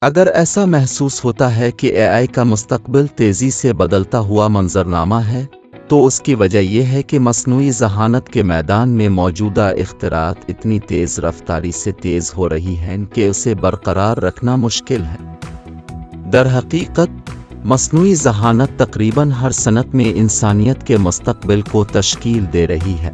اگر ایسا محسوس ہوتا ہے کہ اے آئی کا مستقبل تیزی سے بدلتا ہوا منظرنامہ ہے، تو اس کی وجہ یہ ہے کہ مصنوعی ذہانت کے میدان میں موجودہ اختراعات اتنی تیز رفتاری سے تیز ہو رہی ہیں کہ اسے برقرار رکھنا مشکل ہے۔ در حقیقت، مصنوعی ذہانت تقریباً ہر صنعت میں انسانیت کے مستقبل کو تشکیل دے رہی ہے۔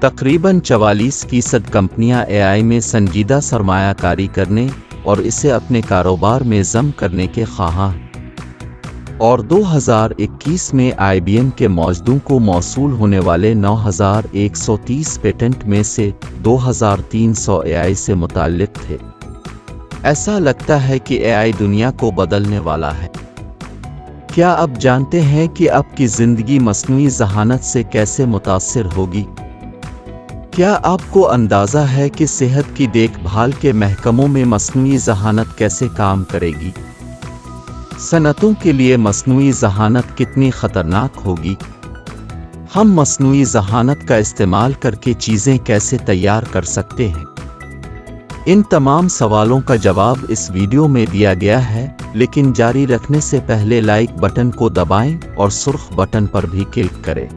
تقریباً 44% کمپنیاں اے آئی میں سنجیدہ سرمایہ کاری کرنے اور اسے اپنے کاروبار میں ضم کرنے کے خواہاں ہیں، اور 2021 میں آئی بی ایم کے موجودوں کو موصول ہونے والے 9130 پیٹنٹ میں سے 2300 اے آئی سے متعلق تھے۔ ایسا لگتا ہے کہ اے آئی دنیا کو بدلنے والا ہے۔ کیا آپ جانتے ہیں کہ آپ کی زندگی مصنوعی ذہانت سے کیسے متاثر ہوگی؟ کیا آپ کو اندازہ ہے کہ صحت کی دیکھ بھال کے محکموں میں مصنوعی ذہانت کیسے کام کرے گی؟ صنعتوں کے لیے مصنوعی ذہانت کتنی خطرناک ہوگی؟ ہم مصنوعی ذہانت کا استعمال کر کے چیزیں کیسے تیار کر سکتے ہیں؟ ان تمام سوالوں کا جواب اس ویڈیو میں دیا گیا ہے، لیکن جاری رکھنے سے پہلے لائک بٹن کو دبائیں اور سرخ بٹن پر بھی کلک کریں۔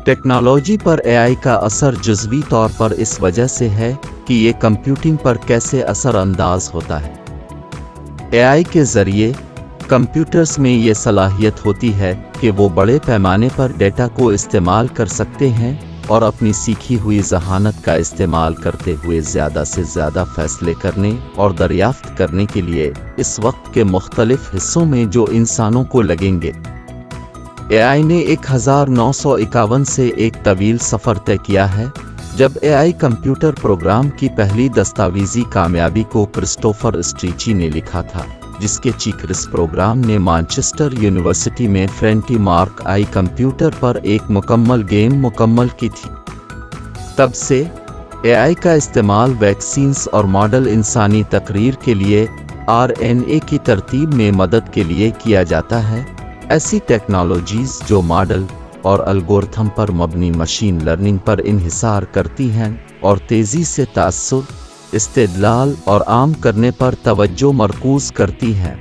ٹیکنالوجی پر اے آئی کا اثر جزوی طور پر اس وجہ سے ہے کہ یہ کمپیوٹنگ پر کیسے اثر انداز ہوتا ہے۔ اے آئی کے ذریعے کمپیوٹرز میں یہ صلاحیت ہوتی ہے کہ وہ بڑے پیمانے پر ڈیٹا کو استعمال کر سکتے ہیں اور اپنی سیکھی ہوئی ذہانت کا استعمال کرتے ہوئے زیادہ سے زیادہ فیصلے کرنے اور دریافت کرنے کے لیے اس وقت کے مختلف حصوں میں جو انسانوں کو لگیں گے۔ اے آئی نے 1951 سے ایک طویل سفر طے کیا ہے، جب اے آئی کمپیوٹر پروگرام کی پہلی دستاویزی کامیابی کو کرسٹوفر اسٹریچی نے لکھا تھا، جس کے چیکرس پروگرام نے مانچسٹر یونیورسٹی میں فرینٹی مارک آئی کمپیوٹر پر ایک مکمل گیم مکمل کی تھی۔ تب سے اے آئی کا استعمال ویکسینز اور ماڈل انسانی تقریر کے لیے RNA کی ترتیب میں مدد کے لیے کیا جاتا ہے۔ ایسی ٹیکنالوجیز جو ماڈل اور الگورتھم پر مبنی مشین لرننگ پر انحصار کرتی ہیں اور تیزی سے تاثر، استدلال اور عام کرنے پر توجہ مرکوز کرتی ہیں۔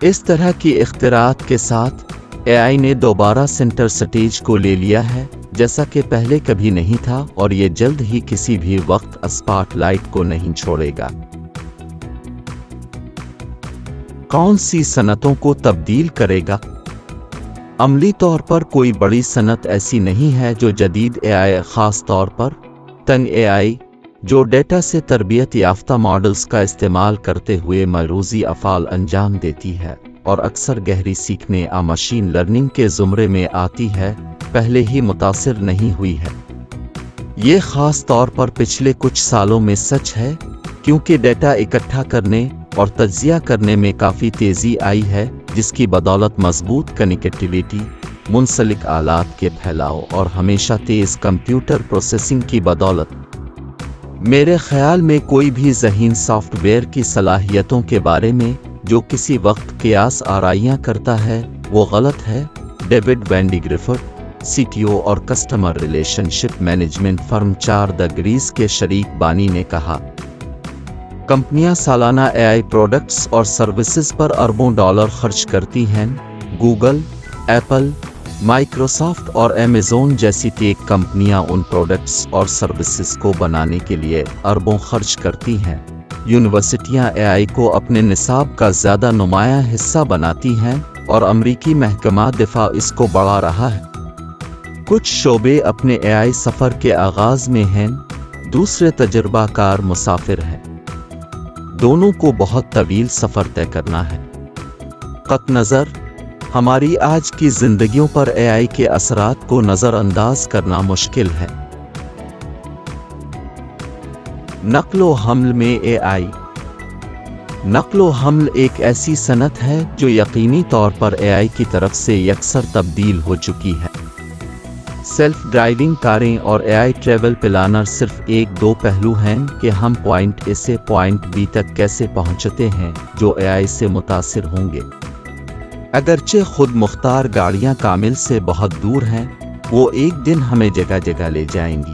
اس طرح کی اختراعات کے ساتھ اے آئی نے دوبارہ سینٹر سٹیج کو لے لیا ہے، جیسا کہ پہلے کبھی نہیں تھا، اور یہ جلد ہی کسی بھی وقت اسپاٹ لائٹ کو نہیں چھوڑے گا۔ کون سی صنعتوں کو تبدیل کرے گا؟ عملی طور پر کوئی بڑی صنعت ایسی نہیں ہے جو جدید اے آئی، خاص طور پر تنگ اے آئی، جو ڈیٹا سے تربیت یافتہ ماڈلز کا استعمال کرتے ہوئے مروزی افعال انجام دیتی ہے اور اکثر گہری سیکھنے مشین لرننگ کے زمرے میں آتی ہے، پہلے ہی متاثر نہیں ہوئی ہے۔ یہ خاص طور پر پچھلے کچھ سالوں میں سچ ہے، کیونکہ ڈیٹا اکٹھا کرنے اور تجزیہ کرنے میں کافی تیزی آئی ہے، جس کی بدولت مضبوط کنیکٹیویٹی، منسلک آلات کے پھیلاؤ اور ہمیشہ تیز کمپیوٹر پروسیسنگ کی بدولت۔ میرے خیال میں کوئی بھی ذہین سافٹ ویئر کی صلاحیتوں کے بارے میں جو کسی وقت قیاس آرائیاں کرتا ہے وہ غلط ہے۔ ڈیوڈ وینڈیگریفٹ، CTO اور کسٹمر ریلیشن شپ مینجمنٹ فرم 4 ڈگریز کے شریک بانی نے کہا، کمپنیاں سالانہ اے آئی پروڈکٹس اور سروسز پر اربوں ڈالر خرچ کرتی ہیں۔ گوگل، ایپل، مائیکروسافٹ اور ایمیزون جیسی ٹیک کمپنیاں ان پروڈکٹس اور سروسز کو بنانے کے لیے اربوں خرچ کرتی ہیں۔ یونیورسٹیاں اے آئی کو اپنے نصاب کا زیادہ نمایاں حصہ بناتی ہیں اور امریکی محکمہ دفاع اس کو بڑھا رہا ہے۔ کچھ شعبے اپنے اے آئی سفر کے آغاز میں ہیں، دوسرے تجربہ کار مسافر ہیں۔ دونوں کو بہت طویل سفر طے کرنا ہے۔ قطع نظر، ہماری آج کی زندگیوں پر اے آئی کے اثرات کو نظر انداز کرنا مشکل ہے۔ نقل و حمل میں اے آئی۔ نقل و حمل ایک ایسی صنعت ہے جو یقینی طور پر اے آئی کی طرف سے یکسر تبدیل ہو چکی ہے۔ سیلف ڈرائیونگ کاریں اور اے آئی ٹریول پلانر صرف 1-2 پہلو ہیں کہ ہم پوائنٹ اے سے پوائنٹ بی تک کیسے پہنچتے ہیں جو اے آئی سے متاثر ہوں گے۔ اگرچہ خود مختار گاڑیاں کامل سے بہت دور ہیں، وہ ایک دن ہمیں جگہ جگہ لے جائیں گی۔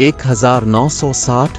1960